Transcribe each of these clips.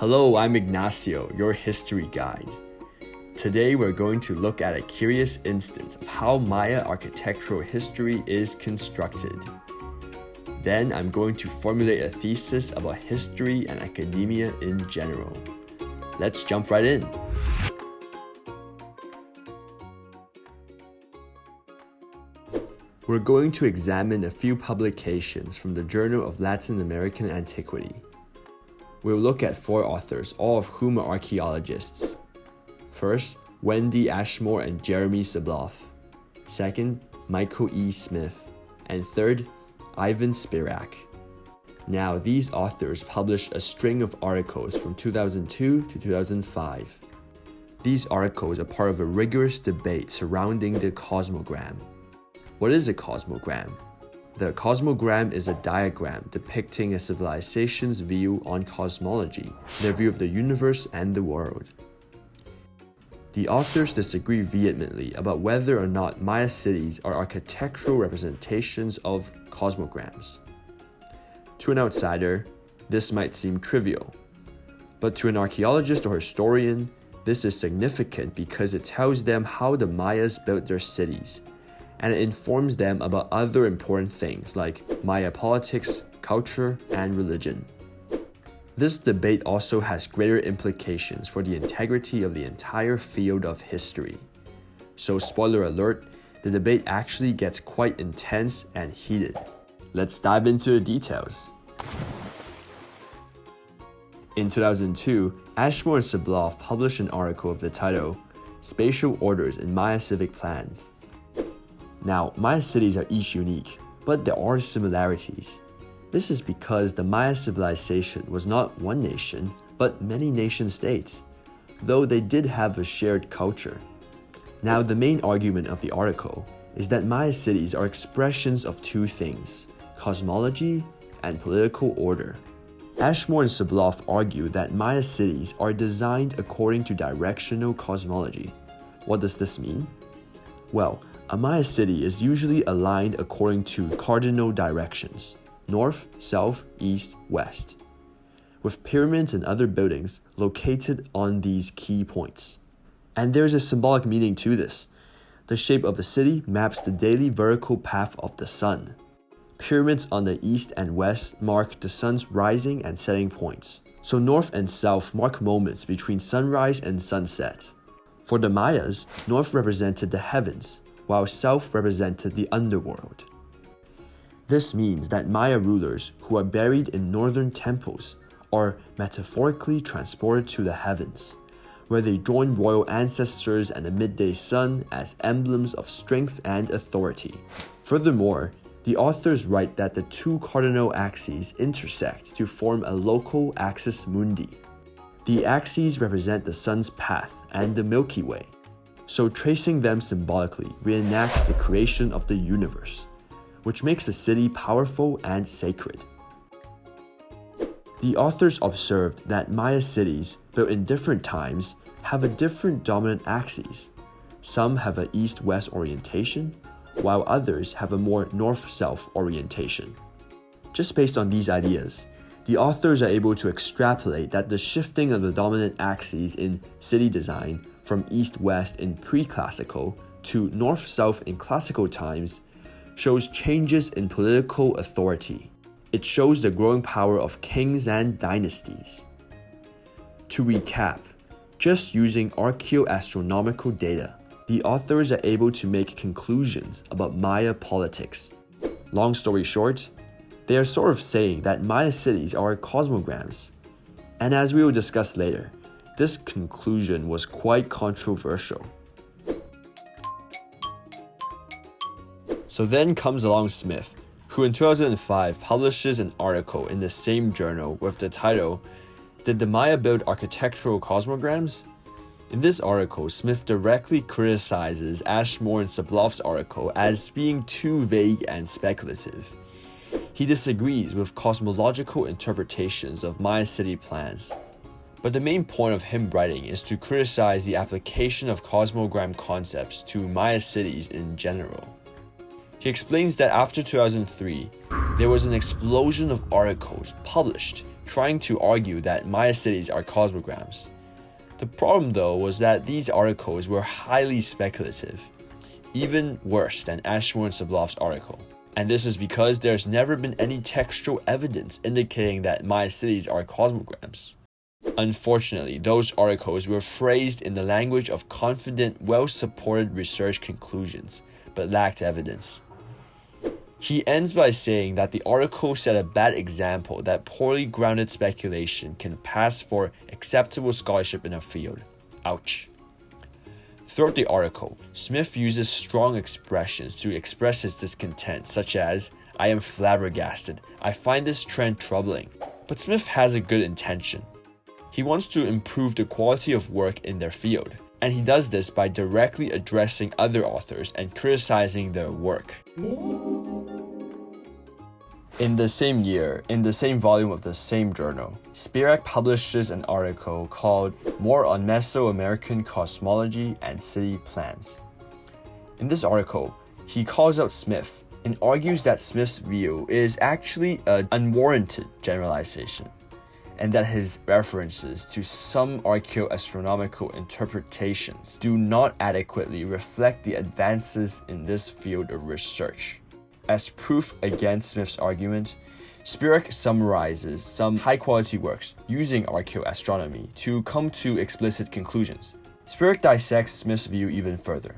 Hello, I'm Ignacio, your history guide. Today we're going to look at a curious instance of how Maya architectural history is constructed. Then I'm going to formulate a thesis about history and academia in general. Let's jump right in. We're going to examine a few publications from the Journal of Latin American Antiquity. We'll look at 4 authors, all of whom are archaeologists. First, Wendy Ashmore and Jeremy Sabloff. Second, Michael E. Smith. And third, Ivan Spirak. Now, these authors published a string of articles from 2002 to 2005. These articles are part of a rigorous debate surrounding the cosmogram. What is a cosmogram? The cosmogram is a diagram depicting a civilization's view on cosmology, their view of the universe and the world. The authors disagree vehemently about whether or not Maya cities are architectural representations of cosmograms. To an outsider, this might seem trivial, but to an archaeologist or historian, this is significant because it tells them how the Mayas built their cities, and it informs them about other important things like Maya politics, culture, and religion. This debate also has greater implications for the integrity of the entire field of history. So, spoiler alert, the debate actually gets quite intense and heated. Let's dive into the details. In 2002, Ashmore and Sabloff published an article of the title, Spatial Orders in Maya Civic Plans. Now, Maya cities are each unique, but there are similarities. This is because the Maya civilization was not one nation, but many nation-states, though they did have a shared culture. Now, the main argument of the article is that Maya cities are expressions of 2 things, cosmology and political order. Ashmore and Sabloff argue that Maya cities are designed according to directional cosmology. What does this mean? Well, a Maya city is usually aligned according to cardinal directions, north, south, east, west, with pyramids and other buildings located on these key points. And there's a symbolic meaning to this. The shape of the city maps the daily vertical path of the sun. Pyramids on the east and west mark the sun's rising and setting points, so north and south mark moments between sunrise and sunset. For the Mayas, north represented the heavens, while south represented the underworld. This means that Maya rulers who are buried in northern temples are metaphorically transported to the heavens, where they join royal ancestors and the midday sun as emblems of strength and authority. Furthermore, the authors write that the 2 cardinal axes intersect to form a local axis mundi. The axes represent the sun's path and the Milky Way, so tracing them symbolically reenacts the creation of the universe, which makes the city powerful and sacred. The authors observed that Maya cities, built in different times, have a different dominant axes. Some have an east-west orientation, while others have a more north-south orientation. Just based on these ideas, the authors are able to extrapolate that the shifting of the dominant axes in city design from east-west in pre-classical to north-south in classical times shows changes in political authority. It shows the growing power of kings and dynasties. To recap, just using archaeoastronomical data, the authors are able to make conclusions about Maya politics. Long story short, they are sort of saying that Maya cities are cosmograms. And as we will discuss later, this conclusion was quite controversial. So then comes along Smith, who in 2005 publishes an article in the same journal with the title, Did the Maya Build Architectural Cosmograms? In this article, Smith directly criticizes Ashmore and Sabloff's article as being too vague and speculative. He disagrees with cosmological interpretations of Maya city plans. But the main point of him writing is to criticize the application of cosmogram concepts to Maya cities in general. He explains that after 2003, there was an explosion of articles published trying to argue that Maya cities are cosmograms. The problem though was that these articles were highly speculative, even worse than Ashmore and Sabloff's article. And this is because there's never been any textual evidence indicating that Maya cities are cosmograms. Unfortunately, those articles were phrased in the language of confident, well-supported research conclusions, but lacked evidence. He ends by saying that the article set a bad example that poorly grounded speculation can pass for acceptable scholarship in a field. Ouch. Throughout the article, Smith uses strong expressions to express his discontent, such as, "I am flabbergasted. I find this trend troubling." But Smith has a good intention. He wants to improve the quality of work in their field, and he does this by directly addressing other authors and criticizing their work. In the same year, in the same volume of the same journal, Spirac publishes an article called More on Mesoamerican Cosmology and City Plans. In this article, he calls out Smith and argues that Smith's view is actually an unwarranted generalization, and that his references to some archaeoastronomical interpretations do not adequately reflect the advances in this field of research. As proof against Smith's argument, Spirac summarizes some high-quality works using archaeoastronomy to come to explicit conclusions. Spirac dissects Smith's view even further.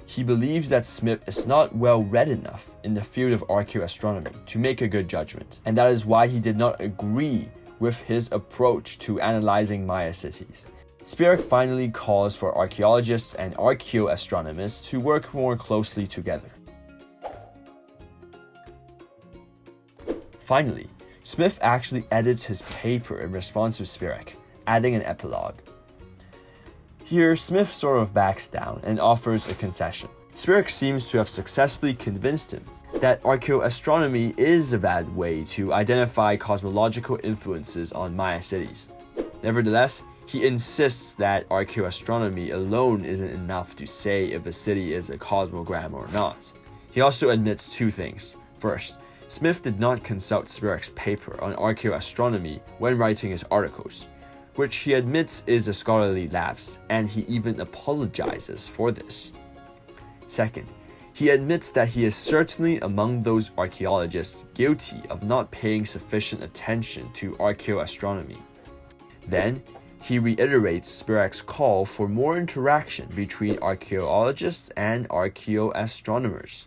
He believes that Smith is not well read enough in the field of archaeoastronomy to make a good judgment, and that is why he did not agree with his approach to analyzing Maya cities. Spirac finally calls for archaeologists and archaeoastronomers to work more closely together. Finally, Smith actually edits his paper in response to Spirac, adding an epilogue. Here, Smith sort of backs down and offers a concession. Spirac seems to have successfully convinced him that archaeoastronomy is a valid way to identify cosmological influences on Maya cities. Nevertheless, he insists that archaeoastronomy alone isn't enough to say if a city is a cosmogram or not. He also admits two things. First, Smith did not consult Spirac's paper on archaeoastronomy when writing his articles, which he admits is a scholarly lapse, and he even apologizes for this. Second, he admits that he is certainly among those archaeologists guilty of not paying sufficient attention to archaeoastronomy. Then, he reiterates Spirac's call for more interaction between archaeologists and archaeoastronomers.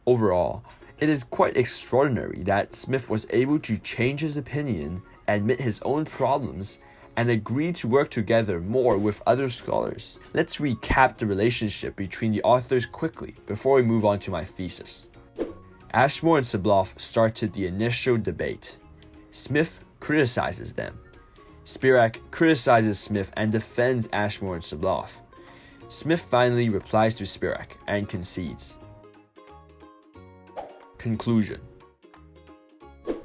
Overall, it is quite extraordinary that Smith was able to change his opinion, admit his own problems, and agree to work together more with other scholars. Let's recap the relationship between the authors quickly before we move on to my thesis. Ashmore and Sabloff started the initial debate. Smith criticizes them. Spirac criticizes Smith and defends Ashmore and Sabloff. Smith finally replies to Spirac and concedes. Conclusion.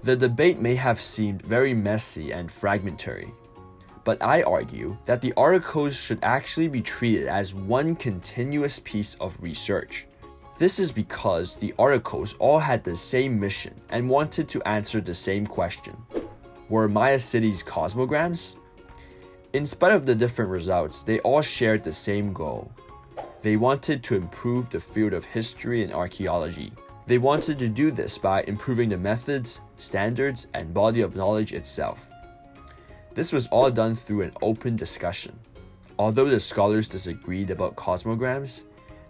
The debate may have seemed very messy and fragmentary, but I argue that the articles should actually be treated as one continuous piece of research. This is because the articles all had the same mission and wanted to answer the same question. Were Maya cities cosmograms? In spite of the different results, they all shared the same goal. They wanted to improve the field of history and archaeology. They wanted to do this by improving the methods, standards, and body of knowledge itself. This was all done through an open discussion. Although the scholars disagreed about cosmograms,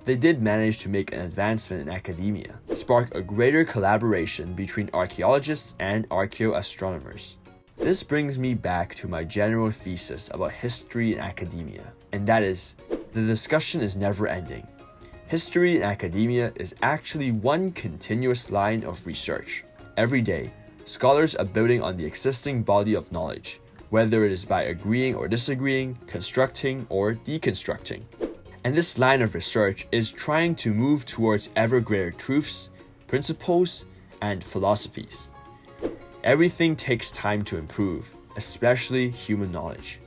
they did manage to make an advancement in academia, spark a greater collaboration between archaeologists and archaeoastronomers. This brings me back to my general thesis about history and academia, and that is, the discussion is never ending. History in academia is actually one continuous line of research. Every day, scholars are building on the existing body of knowledge, whether it is by agreeing or disagreeing, constructing or deconstructing. And this line of research is trying to move towards ever greater truths, principles, and philosophies. Everything takes time to improve, especially human knowledge.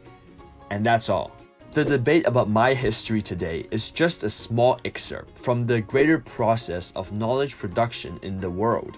And that's all. The debate about my history today is just a small excerpt from the greater process of knowledge production in the world.